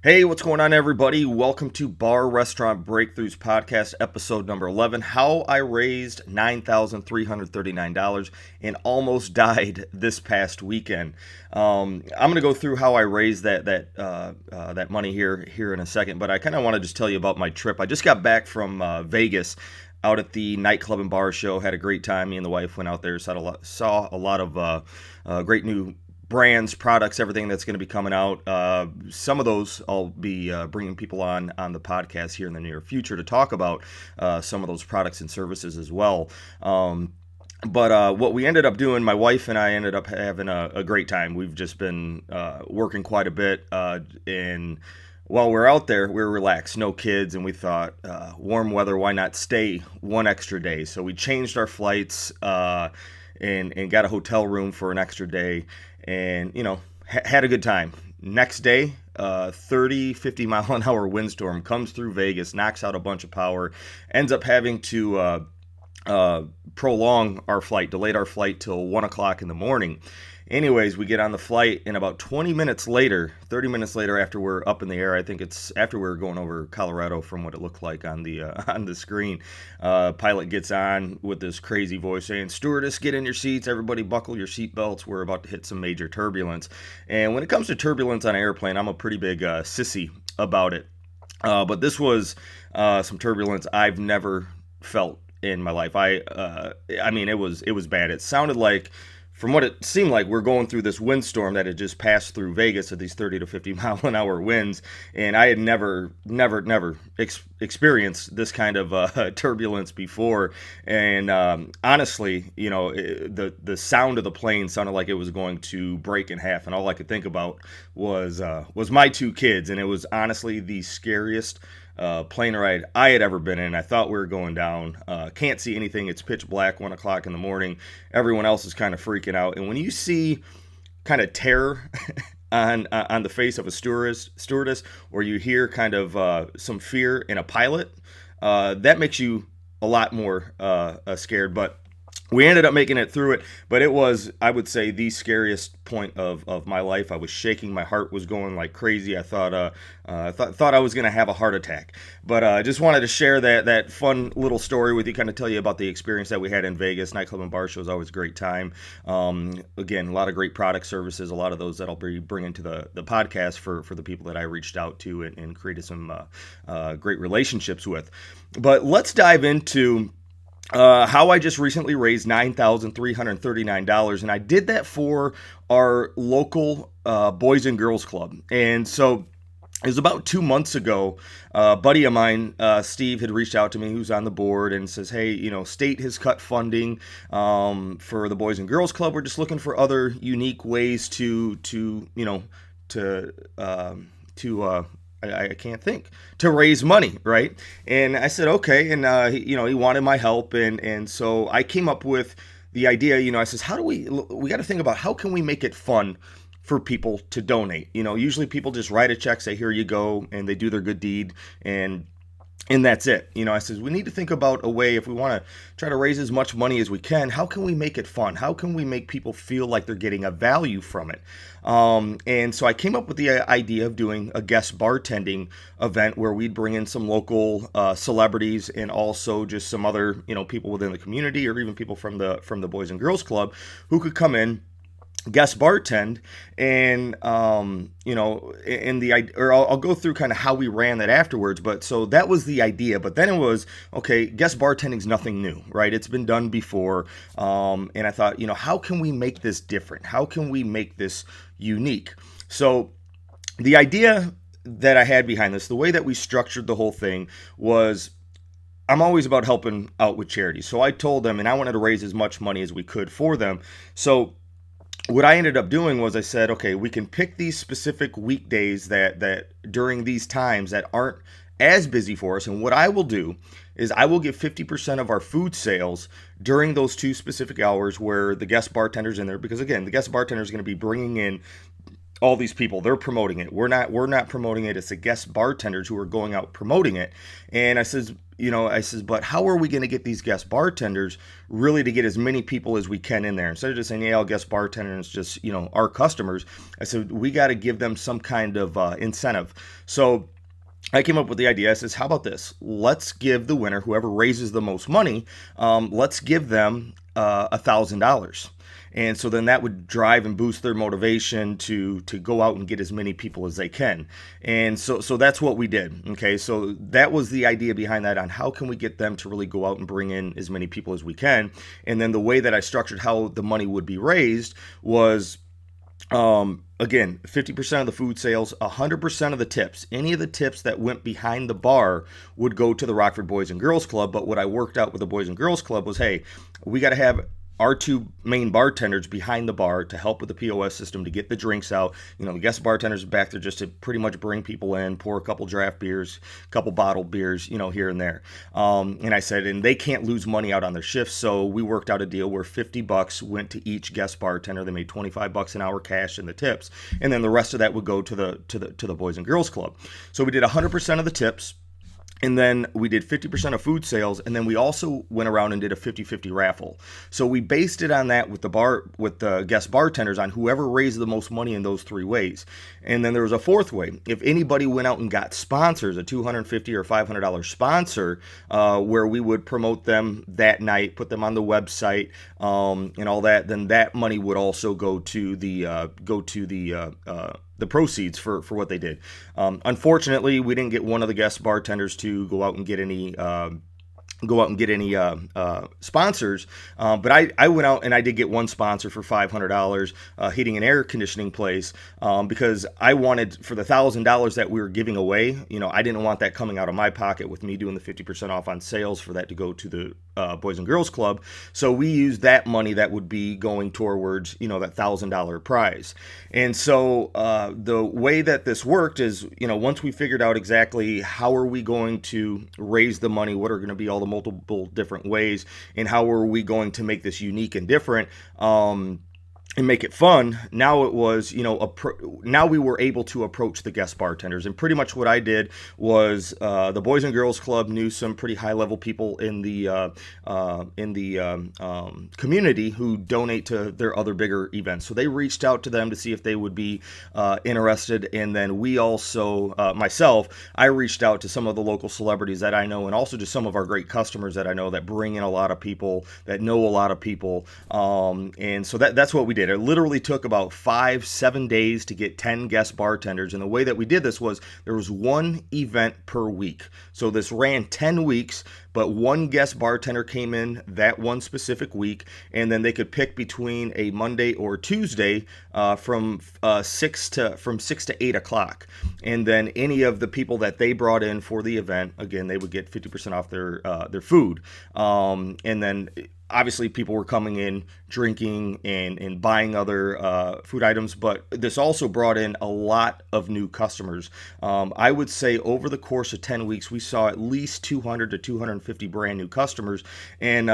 Hey, what's going on, everybody? Welcome to Bar Restaurant Breakthroughs Podcast, episode number 11. How I raised $9,339 and almost died this past weekend. I'm going to go through how I raised that money here in a second, but I kind of want to just tell you about my trip. I just got back from Vegas, out at the Nightclub and Bar Show. Had a great time. Me and the wife went out there, saw a lot of great new brands, products, everything that's going to be coming out. Some of those I'll be bringing people on the podcast here in the near future to talk about some of those products and services as well. But what we ended up doing, my wife and I ended up having a great time. We've just been working quite a bit, and while we're out there, we're relaxed, no kids, and we thought, warm weather, why not stay one extra day? So we changed our flights and got a hotel room for an extra day, and had a good time. Next day, 50 mile an hour windstorm comes through Vegas, knocks out a bunch of power, ends up having to prolong our flight, delayed our flight till 1 o'clock in the morning. Anyways, we get on the flight, and about 20 minutes later, 30 minutes later, after we're up in the air, I think it's after we're going over Colorado from what it looked like on the screen, pilot gets on with this crazy voice saying, "Stewardess, get in your seats, everybody buckle your seatbelts, we're about to hit some major turbulence." And when it comes to turbulence on an airplane, I'm a pretty big sissy about it. But this was some turbulence I've never felt in my life. I mean, it was bad. It sounded like, from what it seemed like, we're going through this windstorm that had just passed through Vegas at these 30 to 50 mile an hour winds, and I had never experienced this kind of turbulence before. And honestly, the sound of the plane sounded like it was going to break in half, and all I could think about was my two kids, and it was honestly the scariest plane ride I had ever been in. I thought we were going down. Can't see anything. It's pitch black, 1 o'clock in the morning. Everyone else is kind of freaking out. And when you see kind of terror on the face of a stewardess, or you hear kind of some fear in a pilot, that makes you a lot more scared. But we ended up making it through it, but it was, I would say, the scariest point of my life. I was shaking. My heart was going like crazy. I thought I was going to have a heart attack. But I just wanted to share that fun little story with you, kind of tell you about the experience that we had in Vegas. Nightclub and Bar Show is always a great time. Again, a lot of great product services, a lot of those that I'll be bringing to the podcast for the people that I reached out to and created some great relationships with. But let's dive into how I just recently raised $9,339, and I did that for our local Boys and Girls Club. And so it was about 2 months ago. A buddy of mine, Steve, had reached out to me, who's on the board, and says, "Hey, state has cut funding for the Boys and Girls Club. We're just looking for other unique ways I can't think, to raise money, right?" And I said, okay. And he wanted my help, and so I came up with the idea. I says, we got to think about how can we make it fun for people to donate. Usually people just write a check, say, "Here you go," and they do their good deed, and that's it. I says, we need to think about a way, if we want to try to raise as much money as we can, how can we make it fun? How can we make people feel like they're getting a value from it? And so I came up with the idea of doing a guest bartending event where we'd bring in some local celebrities, and also just some other, people within the community, or even people from the Boys and Girls Club, who could come in, guest bartend, and I'll go through kind of how we ran that afterwards. But so that was the idea. But then it was, okay, guest bartending's nothing new, right? It's been done before, and I thought, how can we make this different? How can we make this unique? So the idea that I had behind this, the way that we structured the whole thing, was, I'm always about helping out with charities. So I told them, and I wanted to raise as much money as we could for them. So what I ended up doing was, I said, okay, we can pick these specific weekdays that during these times that aren't as busy for us. And what I will do is I will give 50% of our food sales during those two specific hours where the guest bartender's in there. Because again, the guest bartender is going to be bringing in all these people, they're promoting it. We're not promoting it. It's the guest bartenders who are going out promoting it. And I says, but how are we going to get these guest bartenders really to get as many people as we can in there? Instead of just saying, yeah, I'll guest bartender, it's just, our customers. I said, we got to give them some kind of incentive. So I came up with the idea. I says, how about this? Let's give the winner, whoever raises the most money, let's give them $1,000. And so then that would drive and boost their motivation to go out and get as many people as they can. And so that's what we did. Okay, so that was the idea behind that, on how can we get them to really go out and bring in as many people as we can. And then the way that I structured how the money would be raised was, again, 50% of the food sales, 100% of the tips. Any of the tips that went behind the bar would go to the Rockford Boys and Girls Club. But what I worked out with the Boys and Girls Club was, hey, we got to have our two main bartenders behind the bar to help with the POS system to get the drinks out. The guest bartenders are back there just to pretty much bring people in, pour a couple draft beers, a couple bottled beers, here and there. And I said, and they can't lose money out on their shifts, so we worked out a deal where $50 went to each guest bartender. They made $25 an hour cash in the tips, and then the rest of that would go to the Boys and Girls Club. So we did 100% of the tips. And then we did 50% of food sales, and then we also went around and did a 50-50 raffle. So we based it on that with the guest bartenders, on whoever raised the most money in those three ways. And then there was a fourth way. If anybody went out and got sponsors, a $250 or $500 sponsor, where we would promote them that night, put them on the website, and all that, then that money would also go to the proceeds for what they did. Unfortunately, we didn't get one of the guest bartenders to go out and get any sponsors, but I went out and I did get one sponsor for $500, heating and air conditioning place, because I wanted, for the $1,000 that we were giving away, I didn't want that coming out of my pocket with me doing the 50% off on sales, for that to go to the Boys and Girls Club. So we used that money that would be going towards, that $1,000 prize. And so the way that this worked is, once we figured out exactly how are we going to raise the money, what are going to be all the multiple different ways, and how are we going to make this unique and different, and make it fun. Now it was, now we were able to approach the guest bartenders. And pretty much what I did was, the Boys and Girls Club knew some pretty high level people in the community who donate to their other bigger events. So they reached out to them to see if they would be interested. And then we also, I reached out to some of the local celebrities that I know, and also to some of our great customers that I know that bring in a lot of people, that know a lot of people. And so that's what we did. It literally took about 5-7 days to get 10 guest bartenders. And the way that we did this was, there was one event per week. So this ran 10 weeks, but one guest bartender came in that one specific week, and then they could pick between a Monday or Tuesday, from 6 to 8 o'clock. And then any of the people that they brought in for the event, again, they would get 50% off their food. And then obviously people were coming in, drinking and buying other food items, but this also brought in a lot of new customers. I would say over the course of 10 weeks, we saw at least 200 to 250 brand new customers. And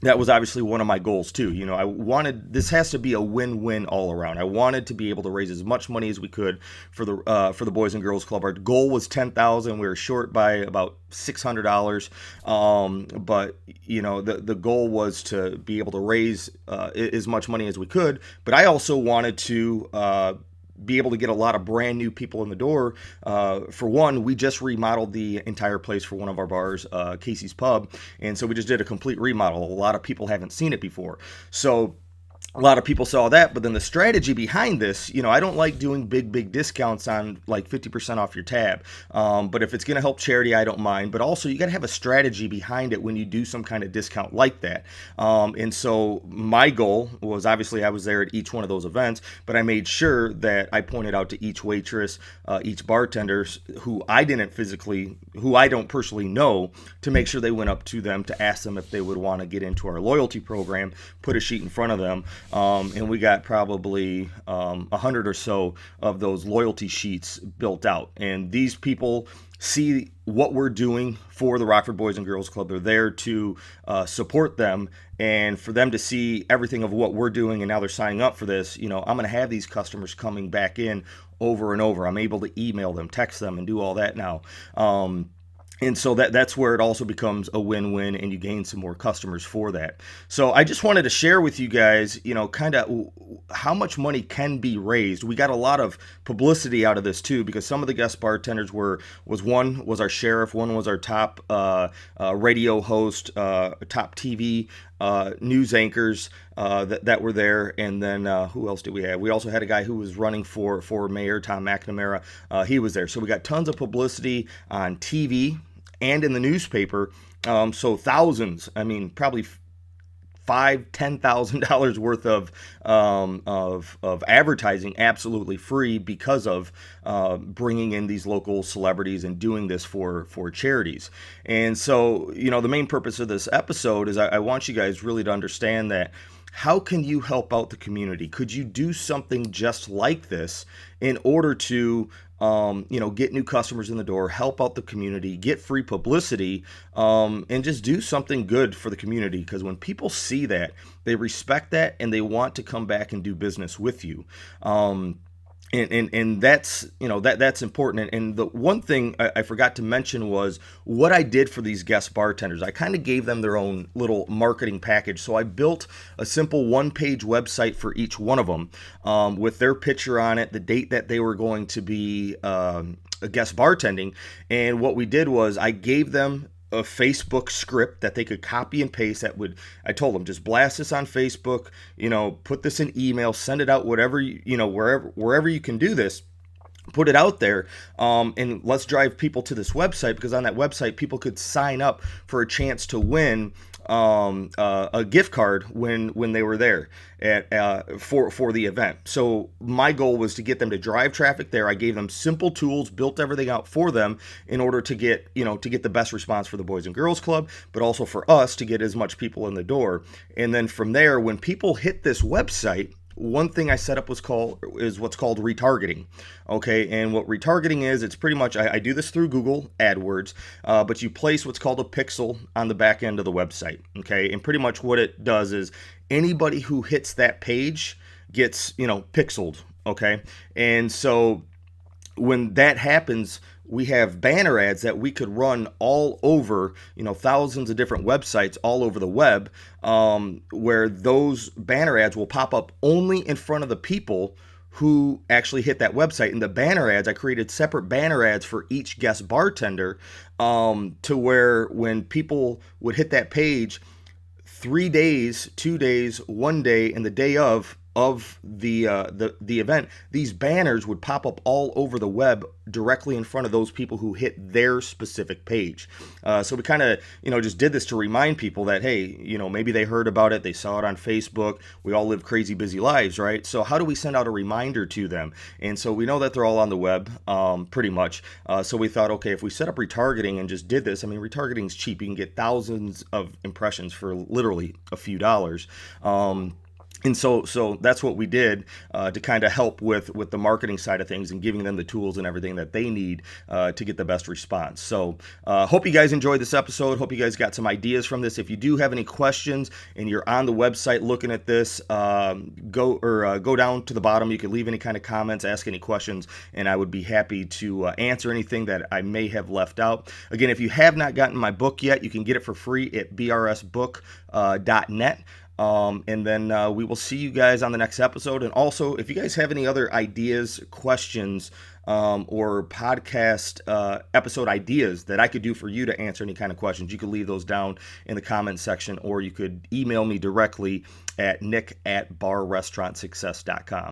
that was obviously one of my goals too. I wanted, this has to be a win-win all around. I wanted to be able to raise as much money as we could for the Boys and Girls Club. Our goal was $10,000. We were short by about $600. But the goal was to be able to raise as much money as we could. But I also wanted to be able to get a lot of brand new people in the door. For one, we just remodeled the entire place for one of our bars, Casey's Pub. And so we just did a complete remodel. A lot of people haven't seen it before. So a lot of people saw that, but then the strategy behind this, I don't like doing big discounts on like 50% off your tab. But if it's going to help charity, I don't mind. But also, you got to have a strategy behind it when you do some kind of discount like that. And so my goal was, obviously, I was there at each one of those events, but I made sure that I pointed out to each waitress, each bartender who I don't personally know, to make sure they went up to them to ask them if they would want to get into our loyalty program, put a sheet in front of them. and we got probably 100 or so of those loyalty sheets built out. And these people see what we're doing for the Rockford Boys and Girls Club. They're there to support them, and for them to see everything of what we're doing, and now they're signing up for this. I'm going to have these customers coming back in over and over. I'm able to email them, text them, and do all that now. And so that's where it also becomes a win-win, and you gain some more customers for that. So I just wanted to share with you guys, kind of how much money can be raised. We got a lot of publicity out of this too, because some of the guest bartenders one was our sheriff, one was our top radio host, top TV news anchors that were there, and then who else did we have? We also had a guy who was running for mayor, Tom McNamara. He was there. So we got tons of publicity on TV and in the newspaper. So thousands, probably $5,000-$10,000 worth of advertising absolutely free because of bringing in these local celebrities and doing this for charities. And so, the main purpose of this episode is I want you guys really to understand that how can you help out the community? Could you do something just like this in order to get new customers in the door, help out the community, get free publicity, and just do something good for the community? Because when people see that, they respect that and they want to come back and do business with you. And that's that's important. And the one thing I forgot to mention was what I did for these guest bartenders. I kind of gave them their own little marketing package. So I built a simple one-page website for each one of them with their picture on it, the date that they were going to be a guest bartending. And what we did was I gave them a Facebook script that they could copy and paste. I told them, just blast this on Facebook, put this in email, send it out, whatever, wherever you can do this, put it out there, and let's drive people to this website, because on that website, people could sign up for a chance to win a gift card when they were there for the event. So my goal was to get them to drive traffic there. I gave them simple tools, built everything out for them in order to get the best response for the Boys and Girls Club, but also for us to get as much people in the door. And then from there, when people hit this website, one thing I set up is what's called retargeting. Okay, and what retargeting is, it's pretty much, I do this through Google AdWords, but you place what's called a pixel on the back end of the website. Okay, and pretty much what it does is anybody who hits that page gets, pixeled. Okay, and so when that happens, we have banner ads that we could run all over, thousands of different websites all over the web, where those banner ads will pop up only in front of the people who actually hit that website. And the banner ads, I created separate banner ads for each guest bartender, to where when people would hit that page, 3 days, 2 days, 1 day, and the day of the event, these banners would pop up all over the web directly in front of those people who hit their specific page. So we kind of, just did this to remind people that, hey, maybe they heard about it, they saw it on Facebook. We all live crazy busy lives, right? So how do we send out a reminder to them? And so we know that they're all on the web, pretty much. So we thought, okay, if we set up retargeting and just did this, retargeting is cheap. You can get thousands of impressions for literally a few dollars. And so that's what we did to kind of help with the marketing side of things and giving them the tools and everything that they need to get the best response. So hope you guys enjoyed this episode. Hope you guys got some ideas from this. If you do have any questions and you're on the website looking at this, go down to the bottom. You can leave any kind of comments, ask any questions, and I would be happy to answer anything that I may have left out. Again, if you have not gotten my book yet, you can get it for free at brsbook.net. And then we will see you guys on the next episode. And also, if you guys have any other ideas, questions, or podcast episode ideas that I could do for you to answer any kind of questions, you could leave those down in the comment section, or you could email me directly at nick@barrestaurantsuccess.com.